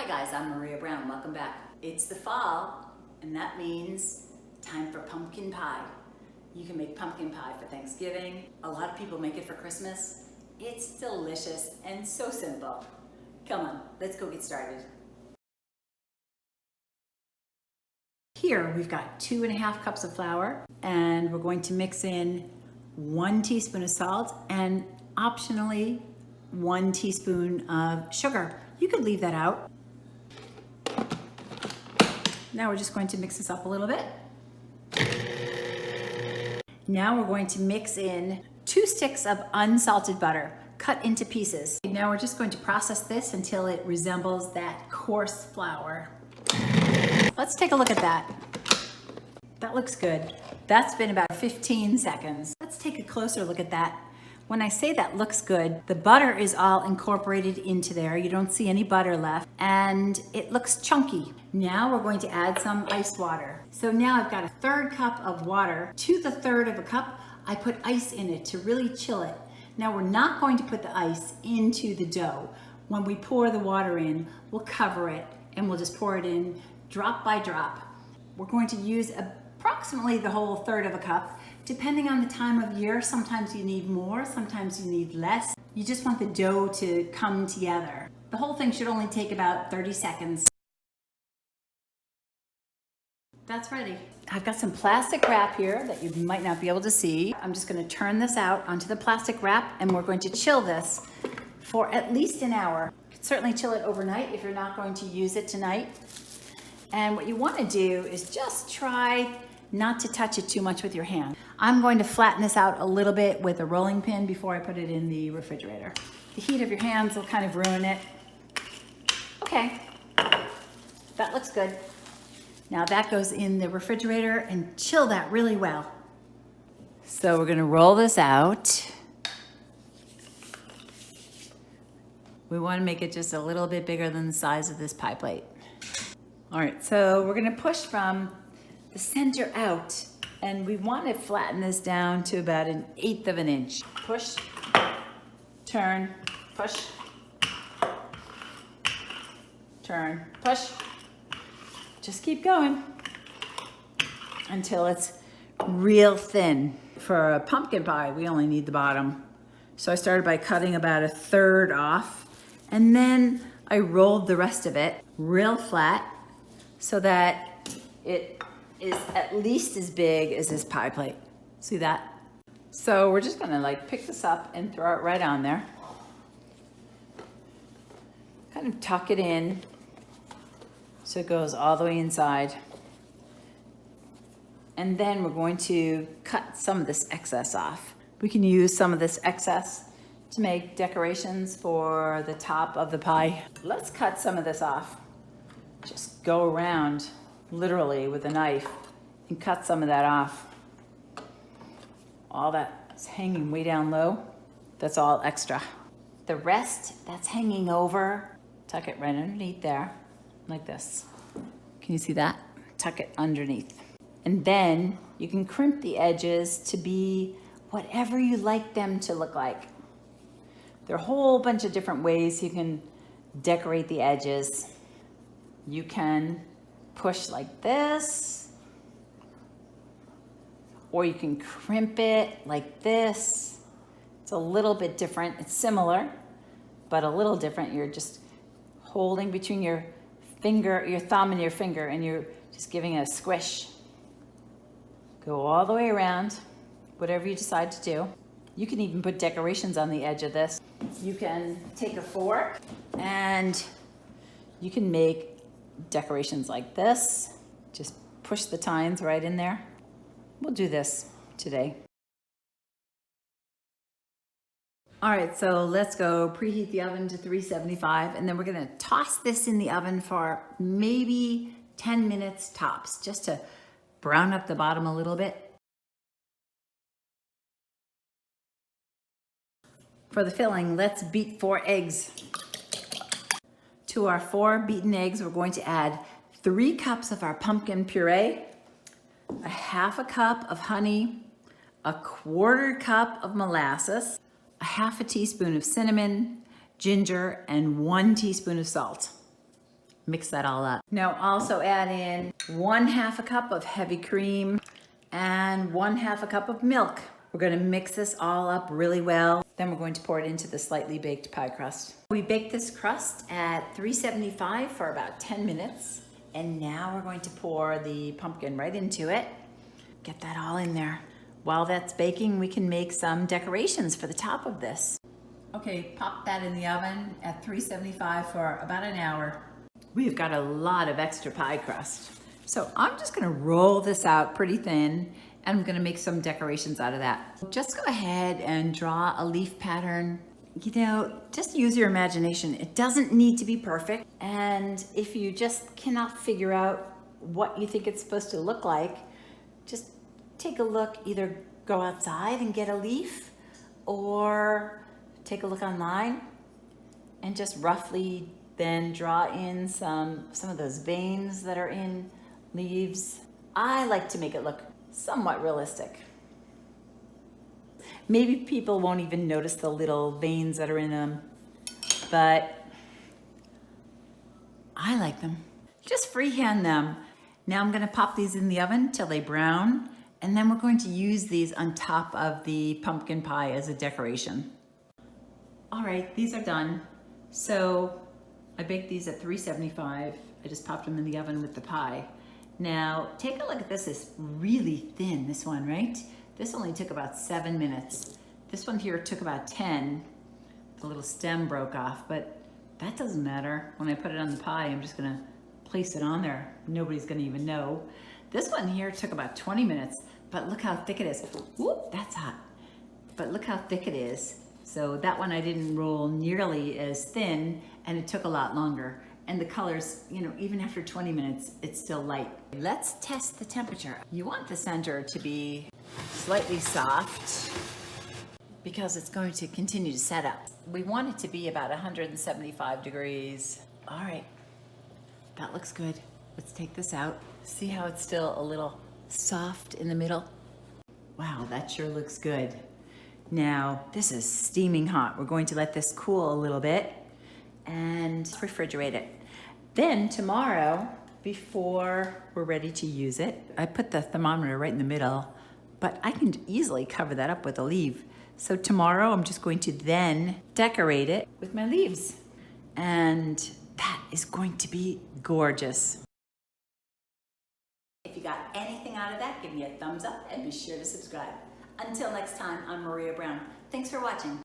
Hi guys, I'm Maria Brown. Welcome back. It's the fall, and that means time for pumpkin pie. You can make pumpkin pie for Thanksgiving. A lot of people make it for Christmas. It's delicious and so simple. Come on, let's go get started. Here we've got 2.5 cups of flour, and we're going to mix in 1 teaspoon of salt and optionally 1 teaspoon of sugar. You could leave that out. Now we're just going to mix this up a little bit. Now we're going to mix in 2 sticks of unsalted butter cut into pieces. Now we're just going to process this until it resembles that coarse flour. Let's take a look at that. That looks good. That's been about 15 seconds. Let's take a closer look at that. When I say that looks good, the butter is all incorporated into there. You don't see any butter left, and it looks chunky. Now we're going to add some ice water. So now I've got 1/3 cup of water. To the 1/3 of a cup, I put ice in it to really chill it. Now we're not going to put the ice into the dough. When we pour the water in, we'll cover it and we'll just pour it in drop by drop. We're going to use approximately the whole 1/3 of a cup. Depending on the time of year, sometimes you need more, sometimes you need less. You just want the dough to come together. The whole thing should only take about 30 seconds. That's ready. I've got some plastic wrap here that you might not be able to see. I'm just going to turn this out onto the plastic wrap, and we're going to chill this for at least an hour. You could certainly chill it overnight if you're not going to use it tonight. And what you want to do is just try not to touch it too much with your hand. I'm going to flatten this out a little bit with a rolling pin before I put it in the refrigerator. The heat of your hands will kind of ruin it. Okay, that looks good. Now that goes in the refrigerator and chill that really well. So we're gonna roll this out. We wanna make it just a little bit bigger than the size of this pie plate. All right, so we're gonna push from the center out, and we want to flatten this down to about 1/8 of an inch. Push, turn, push, turn, push. Just keep going until it's real thin. For a pumpkin pie, we only need the bottom. So I started by cutting about 1/3 off, and then I rolled the rest of it real flat so that it is at least as big as this pie plate. See that? So we're just gonna pick this up and throw it right on there. Kind of tuck it in so it goes all the way inside. And then we're going to cut some of this excess off. We can use some of this excess to make decorations for the top of the pie. Let's cut some of this off. Just go around literally with a knife and cut some of that off. All that's hanging way down low, that's all extra. The rest that's hanging over, tuck it right underneath there, like this. Can you see that? Tuck it underneath. And then you can crimp the edges to be whatever you like them to look like. There are a whole bunch of different ways you can decorate the edges. You can push like this, or you can crimp it like this. It's a little bit different. It's similar, but a little different. You're just holding between your finger, your thumb and your finger, and you're just giving it a squish. Go all the way around, whatever you decide to do. You can even put decorations on the edge of this. You can take a fork and you can make decorations like this. Just push the tines right in there. We'll do this today. All right, so let's go preheat the oven to 375, and then we're gonna toss this in the oven for maybe 10 minutes tops, just to brown up the bottom a little bit. For the filling, let's beat 4 eggs. To our 4 beaten eggs, we're going to add 3 cups of our pumpkin puree, 1/2 cup of honey, 1/4 cup of molasses, 1/2 teaspoon of cinnamon, ginger, and 1 teaspoon of salt. Mix that all up. Now also add in 1/2 a cup of heavy cream and 1/2 a cup of milk. We're gonna mix this all up really well. Then we're going to pour it into the slightly baked pie crust. We baked this crust at 375 for about 10 minutes. And now we're going to pour the pumpkin right into it. Get that all in there. While that's baking, we can make some decorations for the top of this. Okay, pop that in the oven at 375 for about an hour. We've got a lot of extra pie crust. So I'm just gonna roll this out pretty thin and I'm gonna make some decorations out of that. Just go ahead and draw a leaf pattern. You know, just use your imagination. It doesn't need to be perfect. And if you just cannot figure out what you think it's supposed to look like, just take a look, either go outside and get a leaf or take a look online and just roughly then draw in some of those veins that are in leaves. I like to make it look somewhat realistic. Maybe people won't even notice the little veins that are in them, but I like them. Just freehand them. Now I'm gonna pop these in the oven till they brown, and then we're going to use these on top of the pumpkin pie as a decoration. All right, these are done. So I baked these at 375. I just popped them in the oven with the pie. Now take a look at this. It's really thin, this one, right? This only took about 7 minutes. This one here took about 10. The little stem broke off, but that doesn't matter. When I put it on the pie, I'm just gonna place it on there. Nobody's gonna even know. This one here took about 20 minutes, but look how thick it is. Whoop, that's hot. But look how thick it is. So that one I didn't roll nearly as thin, and it took a lot longer. And the colors, you know, even after 20 minutes, it's still light. Let's test the temperature. You want the center to be slightly soft because it's going to continue to set up. We want it to be about 175 degrees. All right, that looks good. Let's take this out. See how it's still a little soft in the middle? Wow, that sure looks good. Now, this is steaming hot. We're going to let this cool a little bit and refrigerate it. Then tomorrow, before we're ready to use it, I put the thermometer right in the middle, but I can easily cover that up with a leaf. So tomorrow I'm just going to then decorate it with my leaves. And that is going to be gorgeous. If you got anything out of that, give me a thumbs up and be sure to subscribe. Until next time, I'm Maria Brown. Thanks for watching.